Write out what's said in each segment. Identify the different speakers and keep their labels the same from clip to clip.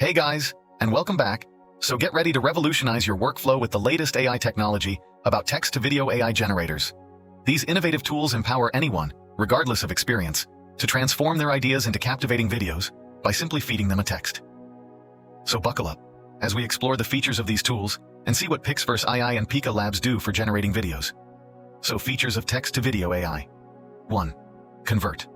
Speaker 1: Hey guys, and welcome back. So get ready to revolutionize your workflow with the latest AI technology about text-to-video AI generators. These innovative tools empower anyone, regardless of experience, to transform their ideas into captivating videos by simply feeding them a text. So buckle up as we explore the features of these tools and see what Pixverse AI and Pika Labs do for generating videos. So features of text-to-video AI. 1. Convert.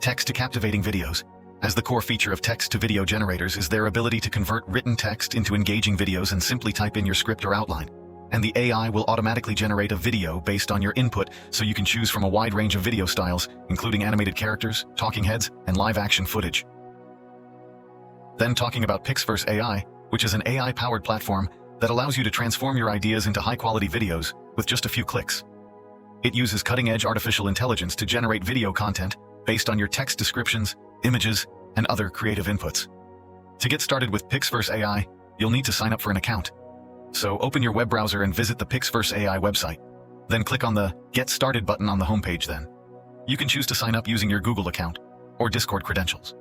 Speaker 1: Text to captivating videos. As the core feature of text-to-video generators is their ability to convert written text into engaging videos and simply type in your script or outline. And the AI will automatically generate a video based on your input, so you can choose from a wide range of video styles, including animated characters, talking heads, and live-action footage. Then talking about Pixverse AI, which is an AI-powered platform that allows you to transform your ideas into high-quality videos with just a few clicks. It uses cutting-edge artificial intelligence to generate video content based on your text descriptions, images, and other creative inputs. To get started with Pixverse AI, you'll need to sign up for an account. So open your web browser and visit the Pixverse AI website. Then click on the Get Started button on the homepage then. You can choose to sign up using your Google account or Discord credentials.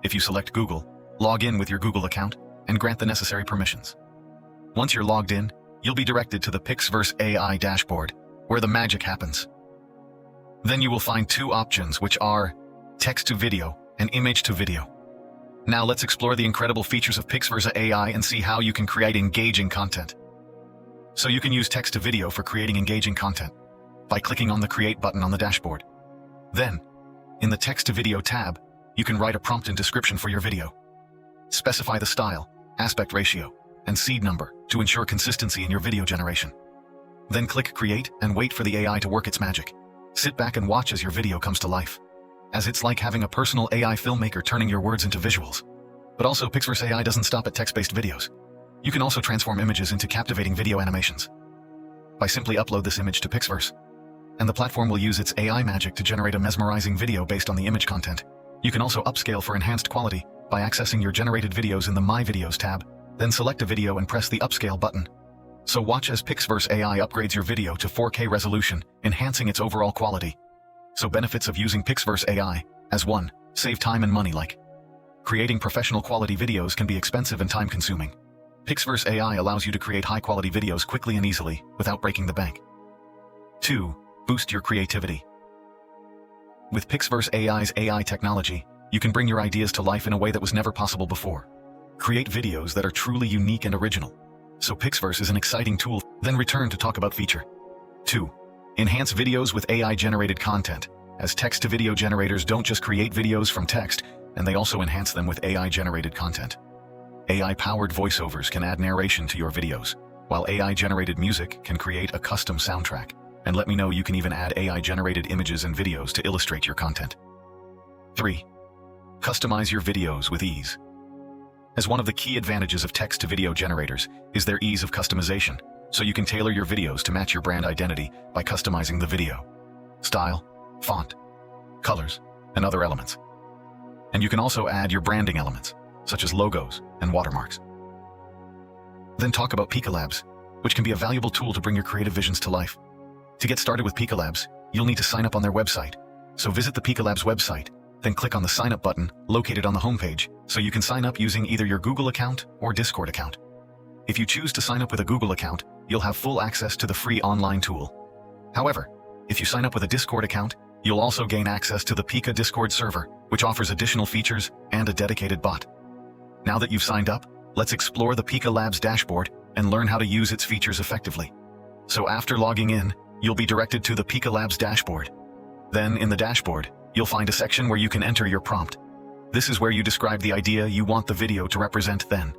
Speaker 1: If you select Google, log in with your Google account and grant the necessary permissions. Once you're logged in, you'll be directed to the Pixverse AI dashboard, where the magic happens. Then you will find two options, which are text to video and image to video. Now let's explore the incredible features of Pixverse AI and see how you can create engaging content. So you can use text to video for creating engaging content by clicking on the Create button on the dashboard. Then, in the Text to Video tab, you can write a prompt and description for your video. Specify the style, aspect ratio, and seed number to ensure consistency in your video generation. Then click Create and wait for the AI to work its magic. Sit back and watch as your video comes to life, as it's like having a personal AI filmmaker turning your words into visuals. But also, Pixverse AI doesn't stop at text-based videos. You can also transform images into captivating video animations by simply upload this image to Pixverse, and the platform will use its AI magic to generate a mesmerizing video based on the image content. You can also upscale for enhanced quality by accessing your generated videos in the My Videos tab, then select a video and press the Upscale button. So watch as Pixverse AI upgrades your video to 4K resolution, enhancing its overall quality. So benefits of using Pixverse AI, as 1, save time and money. Like creating professional quality videos can be expensive and time-consuming. Pixverse AI allows you to create high-quality videos quickly and easily, without breaking the bank. 2. Boost your creativity. With Pixverse AI's AI technology, you can bring your ideas to life in a way that was never possible before. Create videos that are truly unique and original. So Pixverse is an exciting tool. Then return to talk about feature 2. Enhance videos with AI-generated content, as text-to-video generators don't just create videos from text, and they also enhance them with AI-generated content. AI-powered voiceovers can add narration to your videos, while AI-generated music can create a custom soundtrack. And let me know, you can even add AI-generated images and videos to illustrate your content. 3. Customize your videos with ease. As one of the key advantages of text-to-video generators is their ease of customization, so you can tailor your videos to match your brand identity by customizing the video, style, font, colors, and other elements. And you can also add your branding elements, such as logos and watermarks. Then talk about Pika Labs, which can be a valuable tool to bring your creative visions to life. To get started with Pika Labs, you'll need to sign up on their website. So visit the Pika Labs website, then click on the Sign Up button located on the homepage, so you can sign up using either your Google account or Discord account. If you choose to sign up with a Google account, you'll have full access to the free online tool. However, if you sign up with a Discord account, you'll also gain access to the Pika Discord server, which offers additional features and a dedicated bot. Now that you've signed up, let's explore the Pika Labs dashboard and learn how to use its features effectively. So after logging in, you'll be directed to the Pika Labs dashboard. Then in the dashboard, you'll find a section where you can enter your prompt. This is where you describe the idea you want the video to represent then.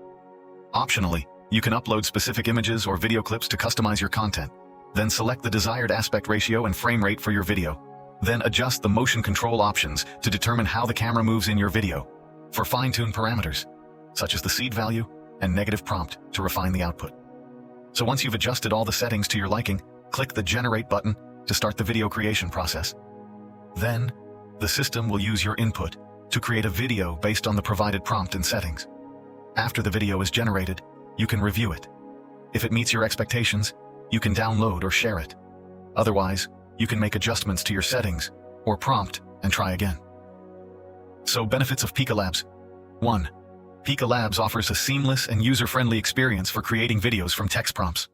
Speaker 1: Optionally, you can upload specific images or video clips to customize your content. Then select the desired aspect ratio and frame rate for your video. Then adjust the motion control options to determine how the camera moves in your video. For fine-tune parameters, such as the seed value and negative prompt, to refine the output. So once you've adjusted all the settings to your liking, click the Generate button to start the video creation process. Then, the system will use your input to create a video based on the provided prompt and settings. After the video is generated, you can review it. If it meets your expectations, you can download or share it. Otherwise, you can make adjustments to your settings or prompt and try again. So benefits of Pika Labs. 1. Pika Labs offers a seamless and user-friendly experience for creating videos from text prompts.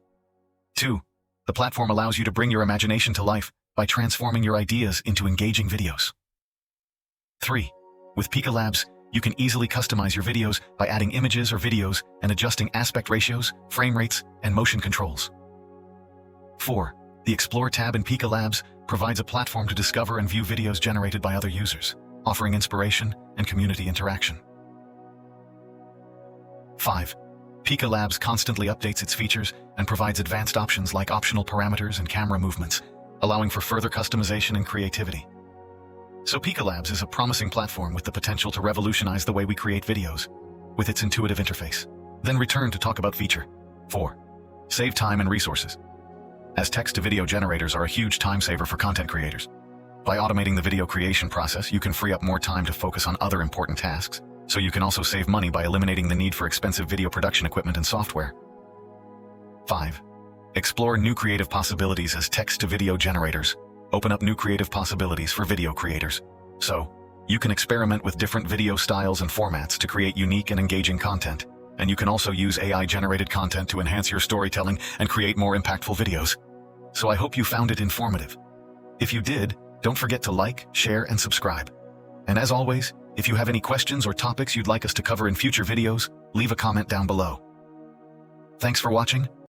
Speaker 1: 2. The platform allows you to bring your imagination to life by transforming your ideas into engaging videos. 3. With Pika Labs, you can easily customize your videos by adding images or videos and adjusting aspect ratios, frame rates, and motion controls. 4. The Explore tab in Pika Labs provides a platform to discover and view videos generated by other users, offering inspiration and community interaction. 5. Pika Labs constantly updates its features and provides advanced options like optional parameters and camera movements, allowing for further customization and creativity. So Pika Labs is a promising platform with the potential to revolutionize the way we create videos with its intuitive interface. Then return to talk about feature 4. Save time and resources. As text-to-video generators are a huge time saver for content creators. By automating the video creation process, you can free up more time to focus on other important tasks, so you can also save money by eliminating the need for expensive video production equipment and software. 5. Explore new creative possibilities as text-to-video generators. Open up new creative possibilities for video creators. So, you can experiment with different video styles and formats to create unique and engaging content. And you can also use AI-generated content to enhance your storytelling and create more impactful videos. So I hope you found it informative. If you did, don't forget to like, share, and subscribe. And as always, if you have any questions or topics you'd like us to cover in future videos, leave a comment down below. Thanks for watching.